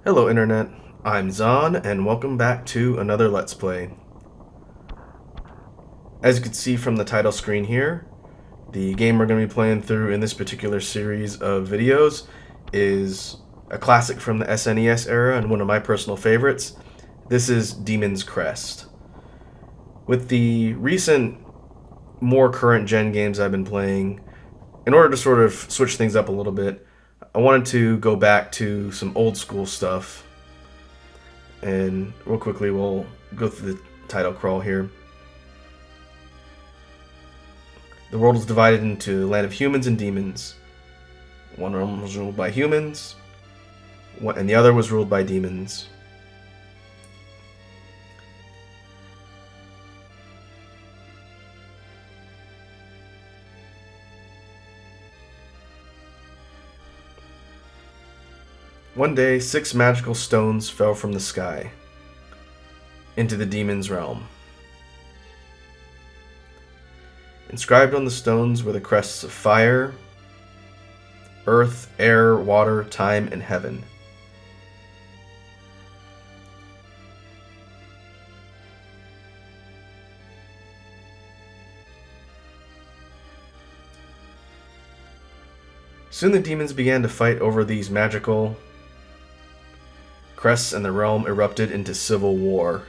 Hello Internet, I'm Zon and welcome back to another Let's Play. As you can see from the title screen here, the game we're going to be playing through in this particular series of videos is a classic from the SNES era and one of my personal favorites. This is Demon's Crest. With the recent, more current gen games I've been playing, in order to sort of switch things up a little bit, I wanted to go back to some old school stuff. And real quickly, we'll go through the title crawl here. The world is divided into the land of humans and demons. One realm was ruled by humans, and the other was ruled by demons. One day, 6 magical stones fell from the sky into the demon's realm. Inscribed on the stones were the crests of fire, earth, air, water, time, and heaven. Soon the demons began to fight over these magical crests, and the realm erupted into civil war.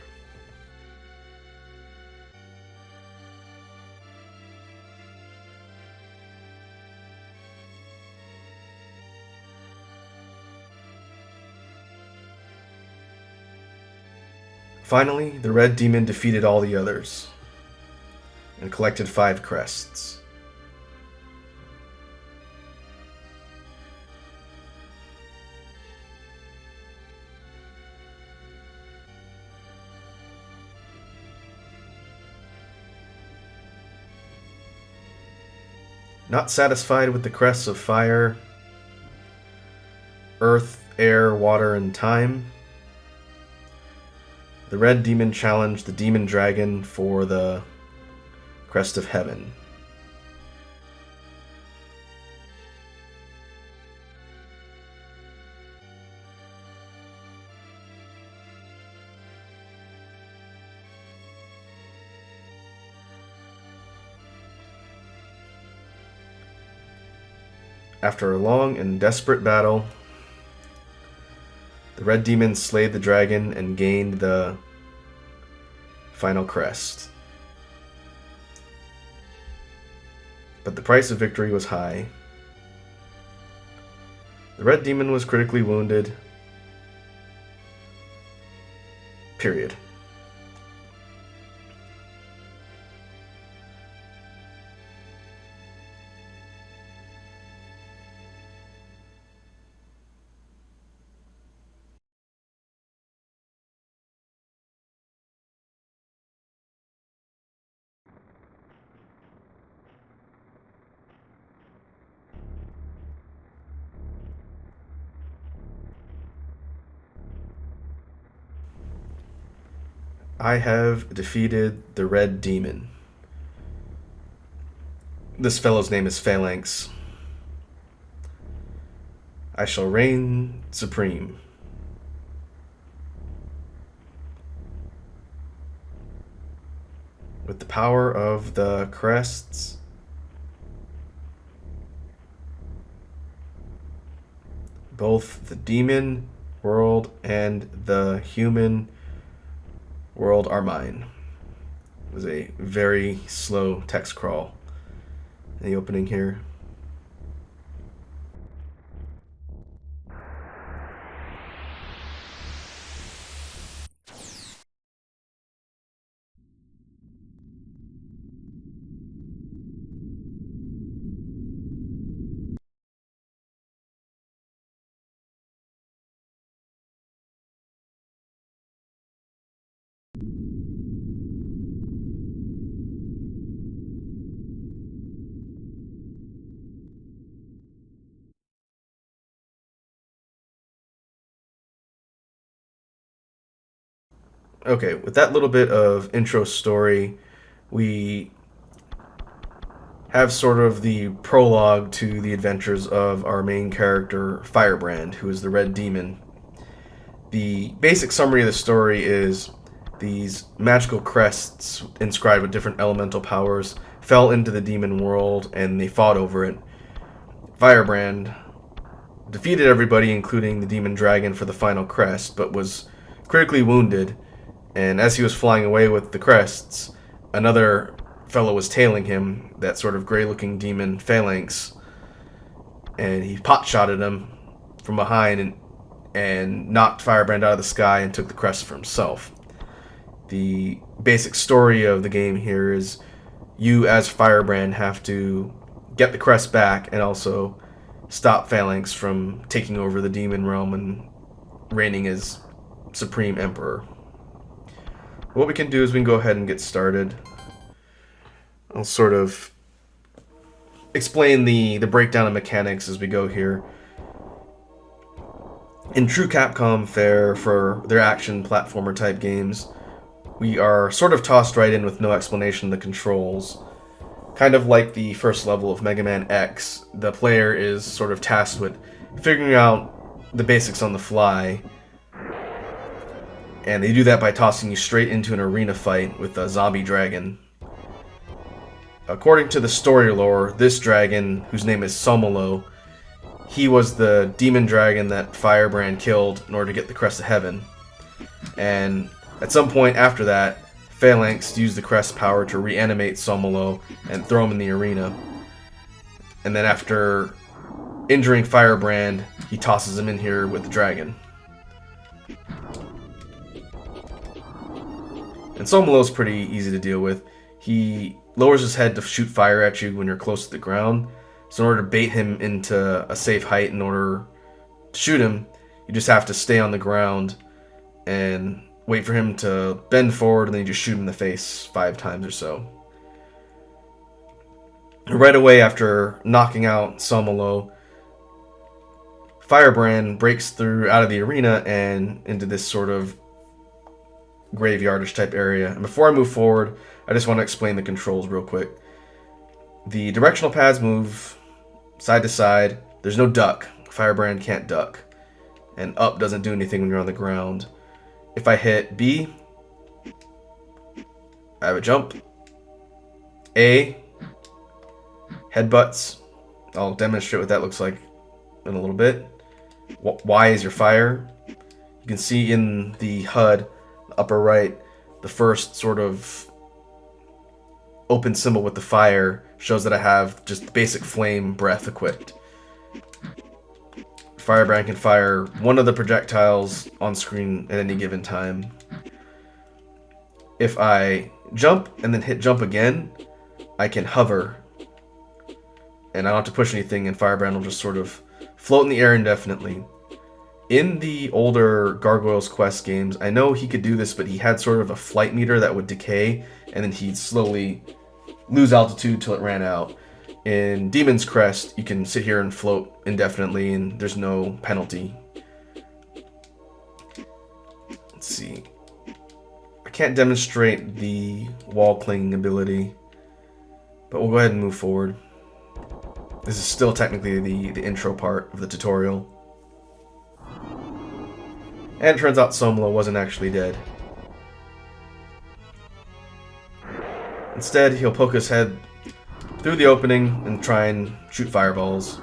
Finally, the red demon defeated all the others and collected 5 crests. Not satisfied with the crests of fire, earth, air, water, and time, the red demon challenged the demon dragon for the crest of heaven. After a long and desperate battle, the red demon slayed the dragon and gained the final crest. But the price of victory was high. The red demon was critically wounded. Period. I have defeated the red demon. This fellow's name is Phalanx. I shall reign supreme. With the power of the crests, both the demon world and the human world are mine. It was a very slow text crawl in the opening here. Okay, with that little bit of intro story, we have sort of the prologue to the adventures of our main character, Firebrand, who is the red demon. The basic summary of the story is these magical crests inscribed with different elemental powers fell into the demon world and they fought over it. Firebrand defeated everybody, including the demon dragon, for the final crest, but was critically wounded, and as he was flying away with the crests, another fellow was tailing him, that sort of gray-looking demon Phalanx, and he pot-shotted him from behind and knocked Firebrand out of the sky and took the crest for himself. The basic story of the game here is you, as Firebrand, have to get the crest back and also stop Phalanx from taking over the demon realm and reigning as Supreme Emperor. What we can do is we can go ahead and get started. I'll sort of explain the breakdown of mechanics as we go here. In true Capcom fare for their action platformer type games, we are sort of tossed right in with no explanation of the controls. Kind of like the first level of Mega Man X, the player is sort of tasked with figuring out the basics on the fly. And they do that by tossing you straight into an arena fight with a zombie dragon. According to the story lore, this dragon, whose name is Somolo, he was the demon dragon that Firebrand killed in order to get the Crest of Heaven. And at some point after that, Phalanx used the Crest power to reanimate Somolo and throw him in the arena. And then after injuring Firebrand, he tosses him in here with the dragon. And Somolo's pretty easy to deal with. He lowers his head to shoot fire at you when you're close to the ground. So in order to bait him into a safe height in order to shoot him, you just have to stay on the ground and wait for him to bend forward, and then you just shoot him in the face 5 times or so. Right away after knocking out Somolo, Firebrand breaks through out of the arena and into this sort of graveyardish type area. And before I move forward, I just want to explain the controls real quick. The directional pads move side to side. There's no duck. Firebrand can't duck. And up doesn't do anything when you're on the ground. If I hit B, I have a jump. A, headbutts. I'll demonstrate what that looks like in a little bit. Y is your fire. You can see in the HUD, the upper right, the first sort of open symbol with the fire shows that I have just basic flame breath equipped. Firebrand can fire one of the projectiles on screen at any given time. If I jump and then hit jump again, I can hover. And I don't have to push anything, and Firebrand will just sort of float in the air indefinitely. In the older Gargoyles Quest games, I know he could do this, but he had sort of a flight meter that would decay, and then he'd slowly lose altitude till it ran out. In Demon's Crest, you can sit here and float indefinitely, and there's no penalty. Let's see. I can't demonstrate the wall clinging ability, but we'll go ahead and move forward. This is still technically the intro part of the tutorial. And it turns out Somolo wasn't actually dead. Instead, he'll poke his head through the opening and try and shoot fireballs.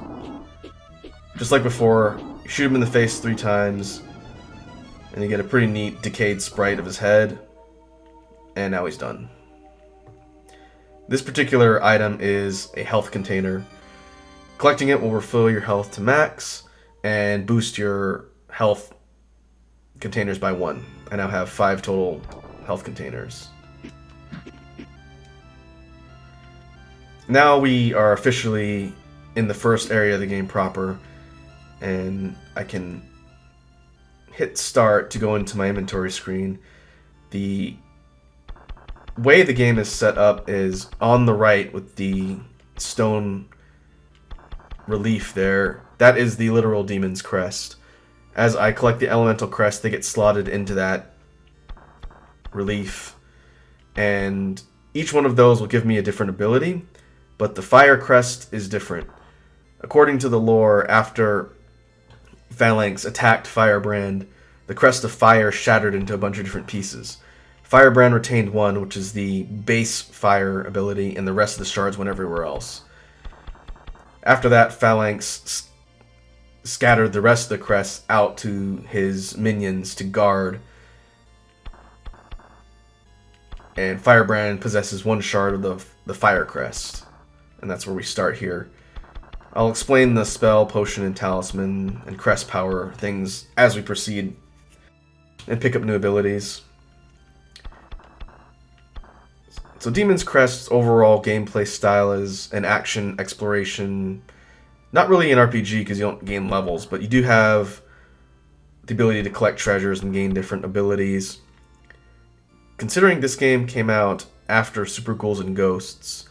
Just like before, you shoot him in the face 3 times, and you get a pretty neat decayed sprite of his head, and now he's done. This particular item is a health container. Collecting it will refill your health to max and boost your health containers by 1. I now have 5 total health containers. Now we are officially in the first area of the game proper, and I can hit start to go into my inventory screen. The way the game is set up is on the right with the stone relief there. That is the literal Demon's Crest. As I collect the elemental crest, they get slotted into that relief, and each one of those will give me a different ability, but the fire crest is different. According to the lore, after Phalanx attacked Firebrand, the Crest of Fire shattered into a bunch of different pieces. Firebrand retained one, which is the base fire ability, and the rest of the shards went everywhere else. After that, Phalanx scattered the rest of the crests out to his minions to guard. And Firebrand possesses one shard of the Fire Crest. And that's where we start here. I'll explain the spell, potion, and talisman, and crest power things as we proceed and pick up new abilities. So Demon's Crest's overall gameplay style is an action exploration. Not really an RPG because you don't gain levels, but you do have the ability to collect treasures and gain different abilities. Considering this game came out after Super Ghouls and Ghosts,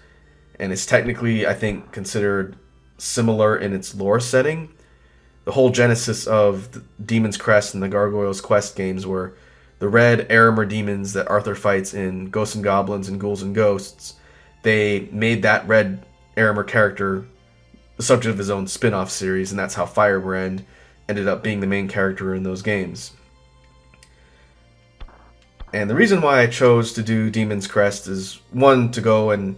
and is technically, I think, considered similar in its lore setting, the whole genesis of the Demon's Crest and the Gargoyles Quest games were the red Aramir demons that Arthur fights in Ghosts and Goblins and Ghouls and Ghosts. They made that red Aramir character the subject of his own spin-off series, and that's how Firebrand ended up being the main character in those games. And the reason why I chose to do Demon's Crest is, one, to go and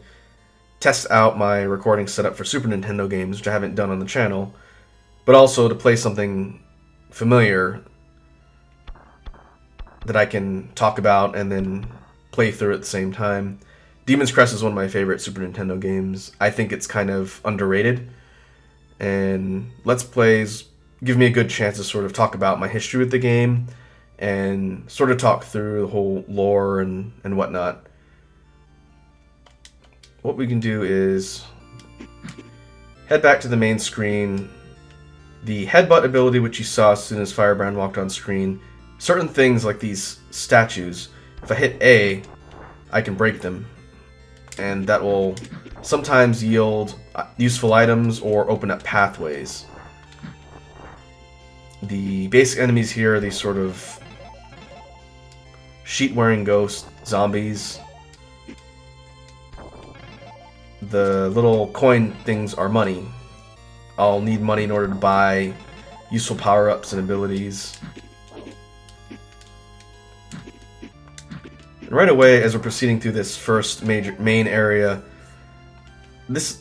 test out my recording setup for Super Nintendo games, which I haven't done on the channel, but also to play something familiar that I can talk about and then play through at the same time. Demon's Crest is one of my favorite Super Nintendo games. I think it's kind of underrated, and Let's Plays give me a good chance to sort of talk about my history with the game and sort of talk through the whole lore and whatnot. What we can do is head back to the main screen. The headbutt ability, which you saw as soon as Firebrand walked on screen, certain things like these statues, if I hit A, I can break them, and that will sometimes yield useful items or open up pathways. The basic enemies here are these sort of sheet-wearing ghost zombies. The little coin things are money. I'll need money in order to buy useful power-ups and abilities. And right away, as we're proceeding through this first main area, this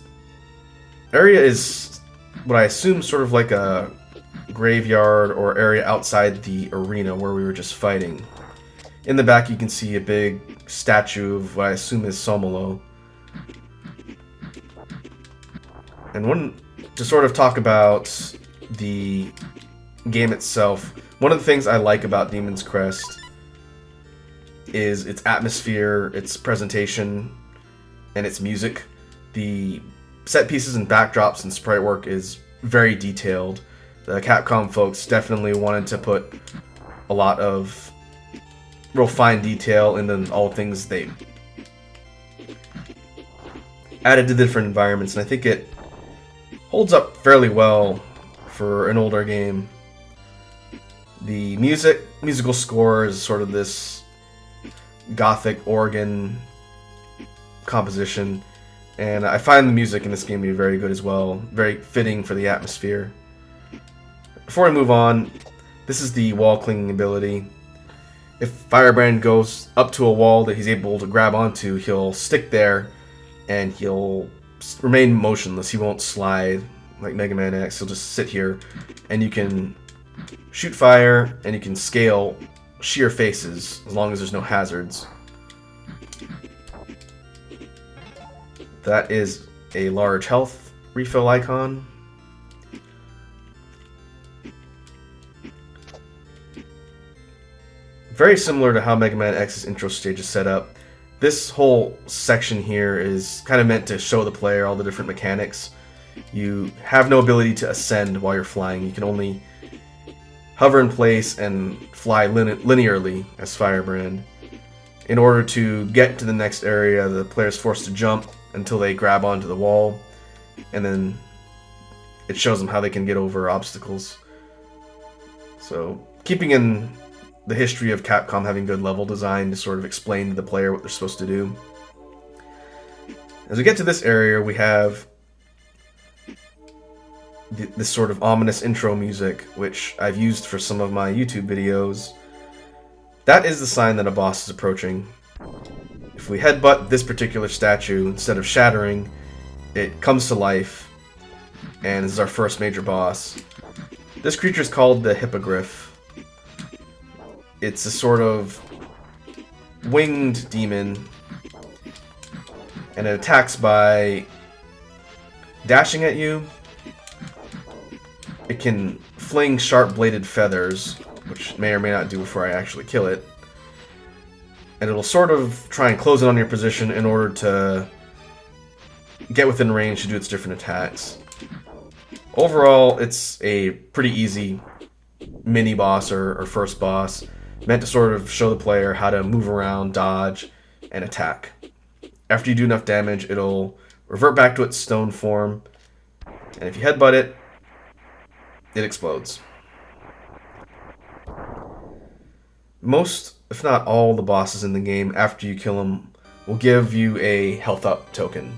area is what I assume sort of like a graveyard or area outside the arena where we were just fighting. In the back, you can see a big statue of what I assume is Somolo. And to sort of talk about the game itself, one of the things I like about Demon's Crest is its atmosphere, its presentation, and its music. The set pieces and backdrops and sprite work is very detailed. The Capcom folks definitely wanted to put a lot of real fine detail into all the things they added to different environments, and I think it holds up fairly well for an older game. The musical score is sort of this gothic organ composition, and I find the music in this game to be very good as well, very fitting for the atmosphere. Before I move on, this is the wall clinging ability. If Firebrand goes up to a wall that he's able to grab onto, he'll stick there and he'll remain motionless. He won't slide like Mega Man X. He'll just sit here, and you can shoot fire and you can scale sheer faces as long as there's no hazards. That is a large health refill icon. Very similar to how Mega Man X's intro stage is set up. This whole section here is kind of meant to show the player all the different mechanics. You have no ability to ascend while you're flying. You can only hover in place and fly linearly as Firebrand. In order to get to the next area, the player is forced to jump until they grab onto the wall, and then it shows them how they can get over obstacles. So, keeping in the history of Capcom having good level design to sort of explain to the player what they're supposed to do. As we get to this area, we have this sort of ominous intro music, which I've used for some of my YouTube videos, that is the sign that a boss is approaching. If we headbutt this particular statue, instead of shattering, it comes to life, and this is our first major boss. This creature is called the Hippogriff. It's a sort of winged demon, and it attacks by dashing at you. It can fling sharp-bladed feathers, which may or may not do before I actually kill it. And it'll sort of try and close in on your position in order to get within range to do its different attacks. Overall, it's a pretty easy mini-boss or first boss, meant to sort of show the player how to move around, dodge, and attack. After you do enough damage, it'll revert back to its stone form, and if you headbutt it, it explodes. Most, if not all, the bosses in the game, after you kill them, will give you a health up token.